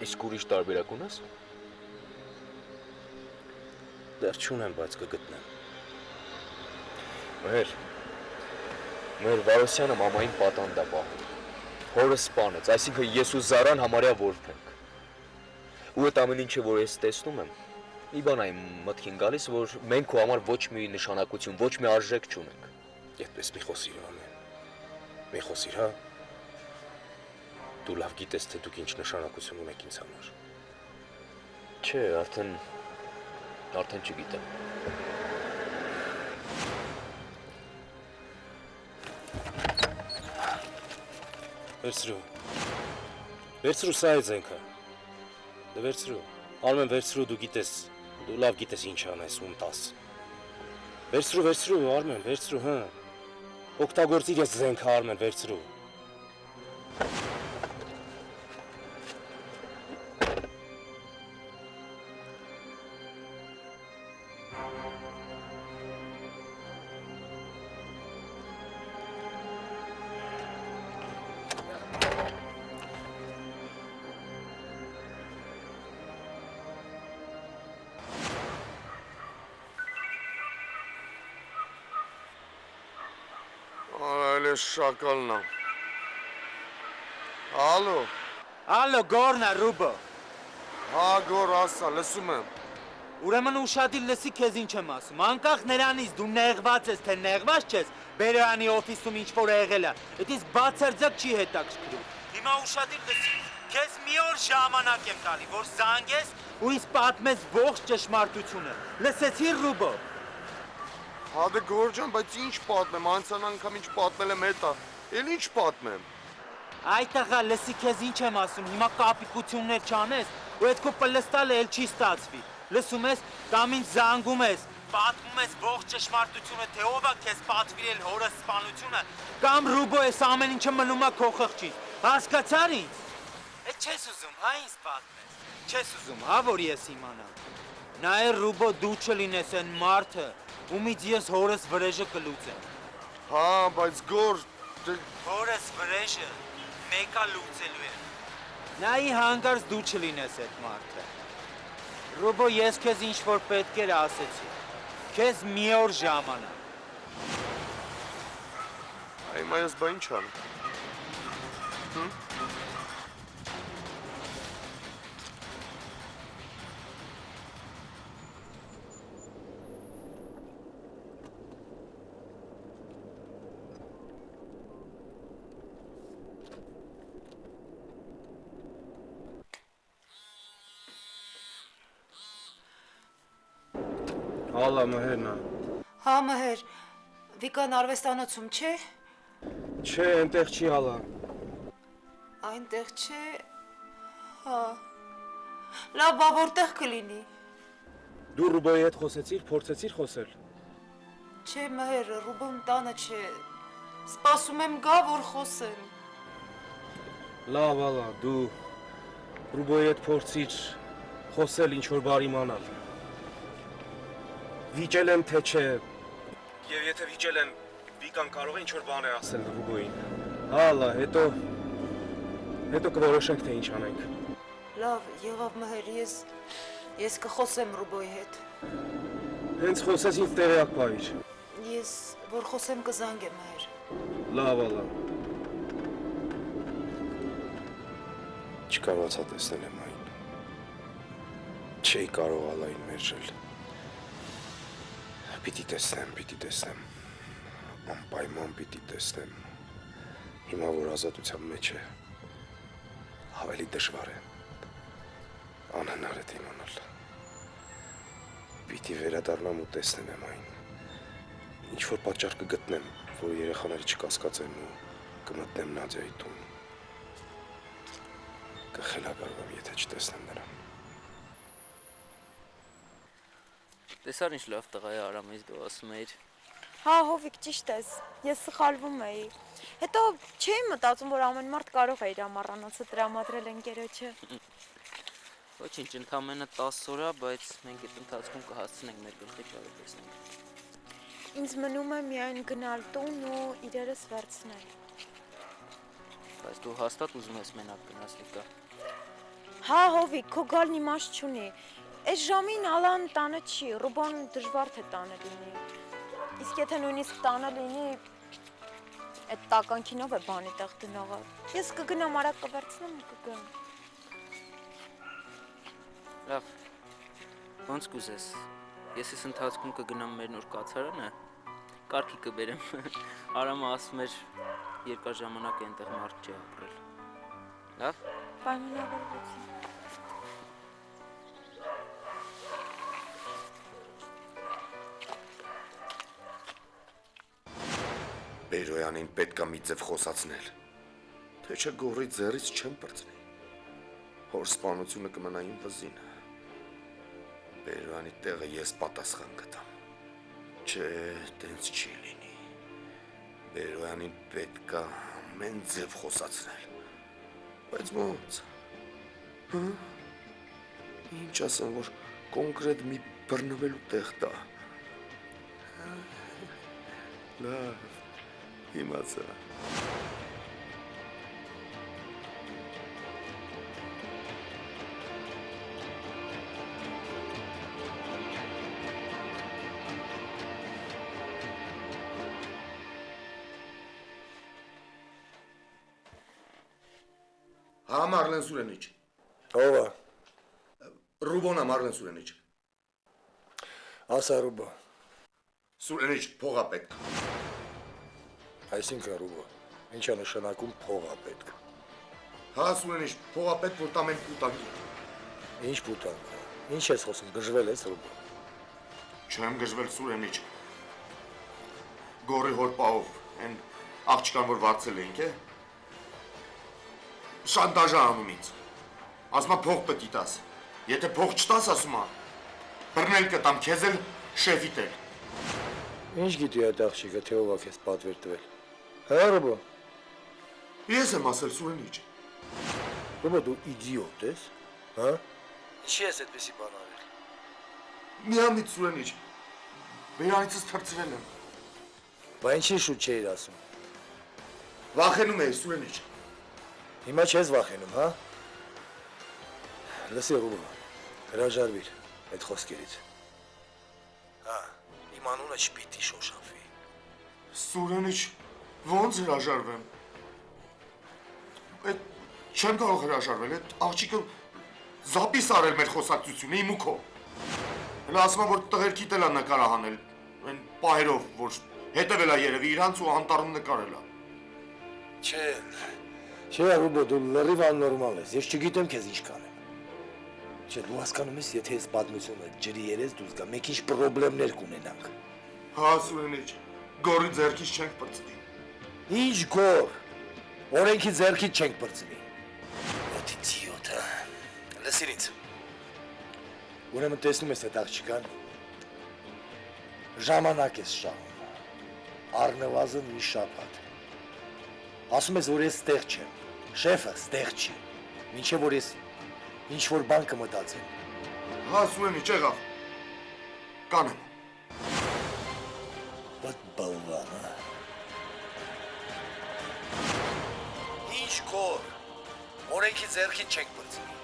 Իսկ ուրիշ տարբերակ ունես։ Դեռ չունեմ, բայց կգտնեմ։ Մեր Վարոսյանը մամային պատանդ է պահում։ Հորը սպանեց, այսինքն ես ու Զարան համարյա որբ ենք։ Ու այդ ամեն ինչը, որ ես տեսնում եմ, մի բան այն մտքին գալիս, որ մենք քո համար ոչ մի նշանակություն, ոչ մի արժեք չունենք։ Այդպես մի խոսիր, ամեն։ Մի խոսիր, հա։ Դու լավ գիտես, թե դուք ինչ նշանակություն ունեք ինձ համար։ Չէ, արդեն չգիտեմ։ Վերցրու սա է ձենքը։ Դե վերցրու։ Արմեն, վերցրու, դու գիտես, դու լավ գիտես ինչ անես, ում տաս։ Վերցրու, Արմեն, վերցրու, հա։ Օգտագործիր ես ձենքը, Արմեն, վերցրու։ Շակալն է։ Ալո, Գորնա, Ռուբո։ հա գոր ասա, լսում եմ։ Ուրեմն ուշադիր լսի քեզ ինչ եմ ասում։ Անկախ նրանից դու նեղված ես, թե նեղված չես, Բերոյանի օֆիսում ինչ որ եղել է, դա իսկ բացարձակ չի հետաքրքրում։ Հիմա ուշադիր լսի։ Քեզ մի օր ժամանակ եմ տալի, որ զանգես ու ինձ պատմես ողջ ճշմարտությունը։ Լսեցի, Ռուբո։ Հա դե գոր ջան, բայց ինչ պատմեմ, անցան անգամ ինչ պատմել եմ հետա, էլ ինչ պատմեմ։ Այ տղա, լսի քեզ ինչ եմ ասում, հիմա կապիկություններ չանես, ու այդ քո պլստալը էլ չի ստացվի։ Լսում ես, կամ ինձ զանգում ես, պատմում ես ողջ ճշմարտությունը, թե ով է քեզ պատվիրել հորս սպանությունը, կամ Ռուբո ես ամեն ինչը մնում է քո խղճից։ Հասկացար ինձ։ Էդ չես ուզում, հա ինձ պատմես։ Չես ուզում, հա որ ես իմանամ։ Նայ Ռուբո, դու չլինես այն մարդը, ումից ես հորս վրեժը կլուծեմ։ Հա, բայց գոր Հորս վրեժը մեկա լուծելու եմ։ Նայի հանգարց դու չլինես այդ մարդը։ Ռուբո, ես քեզ ինչ որ պետք էր ասեցի։ Քեզ մի օր ժամանակ։ Հիմա ես բա ինչ անեմ։ Հալա, Մհերն է։ Հա, Մհեր, Վիկան արվեստանոցում չէ։ Չէ, այնտեղ չի հալա։ Այնտեղ չէ։ Հա։ Լավ, բա որտեղ կլինի։ Դու Ռուբոյի հետ խոսեցիր, փորձեցիր խոսել։ Չէ, Մհեր, Ռուբոն տանը չէ։ Սպասում եմ գա, որ խոսեմ։ Լավ, հալա, դու Ռուբոյի հետ փորձիր խոսել, ինչ որ բար իմանալ։ Վիճել եմ, թե չէ։ Եվ եթե վիճել եմ, Վիկան կարող է ինչ որ բան է ասել Ռուբոյին։ Հալա, հետո կորոշենք, թե ինչ անենք։ Լավ, եղավ Մհեր, ես կխոսեմ Ռուբոյի հետ։ Հենց խոսես ինձ տեղյակ պահիր։ Ես որ խոսեմ կզանգեմ Մհեր։ Լավ, հալա։ Չկարողացա տեսնել եմ այն։ Չէի կարող ալային մերժել։ Պիտի տեսնեմ, անպայման պիտի տեսնեմ, հիմա որ ազատության մեջ է, ավելի դժվար է, անհնար է դիմանալ, պիտի վերադառնամ ու տեսնեմ այն, ինչ-որ պատճառ կգտնեմ, որ երեխաները չկասկածեն ու կմտնեմ Նադյայի տուն, կխելագարվեմ, եթե չտեսնեմ նրան։ Տեսար ինչ լավ տղա է Արամից դու ասում էիր։ Հա, Հովիկ, ճիշտ ես, ես սխալվում էի։ Հետո չէի մտածում, որ ամեն մարդ կարող է իր ամառանոցը տրամադրել ընկերոջը։ Ոչինչ, ընդամենը 10 օր է, բայց մենք այդ ընթացքում կհասցնենք մեր գլխի ճարը տեսնենք։ Ինձ մնում է միայն գնալ տուն ու իրերս վերցնել։ Բայց դու հաստատ ուզում ես մենակ գնաս Վիկա։ Հա, Հովիկ, քո գալն իմաստ չունի։ Այս ժամին Ալան տանը չի, Ռուբոն դժվար թե տանը լինի։ Իսկ եթե նույնիսկ տանը լինի, այդ տականքինով է բանի տեղ դնողը։ Ես կգնամ արագ կվերցնեմ ու կգամ։ Լավ։ Ոնց կուզես։ Ես ես ընթացքում կգնամ մեր նոր կացարանը, կարգի կբերեմ։ Արամը ասում էր երկար ժամանակ այնտեղ մարդ չի ապրել։ Լավ։ Պայմանավորվեցին։ Բերոյանին պետքա մի ձև խոսացնել, թե չէ գորի ձեռից չեմ պրծնի, հոր սպանությունը կմնա իմ վզին, Բերոյանի տեղը ես պատասխան կտամ, չէ, տենց չի լինի, Բերոյանին պետքա ամեն ձև խոսացնել, բայց ոնց, ինչ ասեմ, որ կոնկրետ մի բռնվելու տեղ տա, լավ, իմացա, Հա, Մարլեն Սուրենիչ։ Ով է։ Ռուբոնա Մարլեն Սուրենիչ։ Ասա Ռուբո։ Սուրենիչ, փողա պետք։ Այսինքն Ռուբո, ինչ է նշանակում փողա պետք։ Հա, Սուրենիչ, փողա պետք, որ տամ են պուտակի։ Ինչ պուտանք։ Ինչ ես խոսում, գժվել ես Ռուբո։ Չեմ գժվել Սուրենիչ։ Գորի հոր պահով, են աղջկան, որ վարձել էինք, է։ Շանտաժ անում ինձ։ Ասմա փող պետք տաս։ Եթե փող չտաս, ասումա, բռնել կտամ, քեզ էլ շեֆիտ էլ։ Ինչ գիտի այդ աղջիկը, թե ով է քեզ պատվեր տվել։ Հա Ռուբո։ Ես եմ ասել Սուրենիչ։ Ռուբո, դու իդիոտ ես, հա։ Ինչի ես այդպեսի բան արել։ Միամիտ Սուրենիչ։ Բերանիցս թրծրել եմ։ Բա ինչի շուտ չէիր ասում։ Վախենում էի Սուրենիչ։ Հիմա չես վախենում, հա։ Լսի Ռուբո, հրաժարվիր այդ խոսքերից։ Հա, իմ անունը չպիտի շոշափվի։ Սուրենիչ, ոնց հրաժարվեմ։ Այդ չեմ կարող հրաժարվել, այդ աղջիկը զապիս արել մեր խոսակցությունը իմ ու քո։ Հələ ասում եմ, որ տղերքիդ էլ է նկարահանել, այն պահերով, որ հետևել է երևի իրանց ու անտառում նկարել է։ Չէ, Ռուբո, դու լրիվ աննորմալ ես, ես չգիտեմ քեզ ինչ կանեմ։ Չէ, դու հասկանում ես, եթե այս պատմությունը ջրի երես դուրս գա, մենք ինչ պրոբլեմներ կունենանք։ Հա, Սուրենիչ, գորի ձեռքից չենք պրծնի։ Ինչ գոր։ Օրենքի ձեռքից չենք պրծնի։ Ո՞տ իդիոտ, հա։ Լսիր ինձ։ Ուրեմն տեսնում ես այդ աղջիկան։ Ժամանակ ես շահում։ Առնվազն մի շաբաթ։ Ասում ես, որ ես ստեղ չեմ։ Շեֆը ստեղ չի։ Մինչև որ ես ինչ-որ բան կմտածեմ։ Հա, Սուրենիչ, եղավ։ Կանեմ։ Բայց բալվան, հա։ Ինչ գոր։ Օրենքի ձեռքին չենք պրծնի։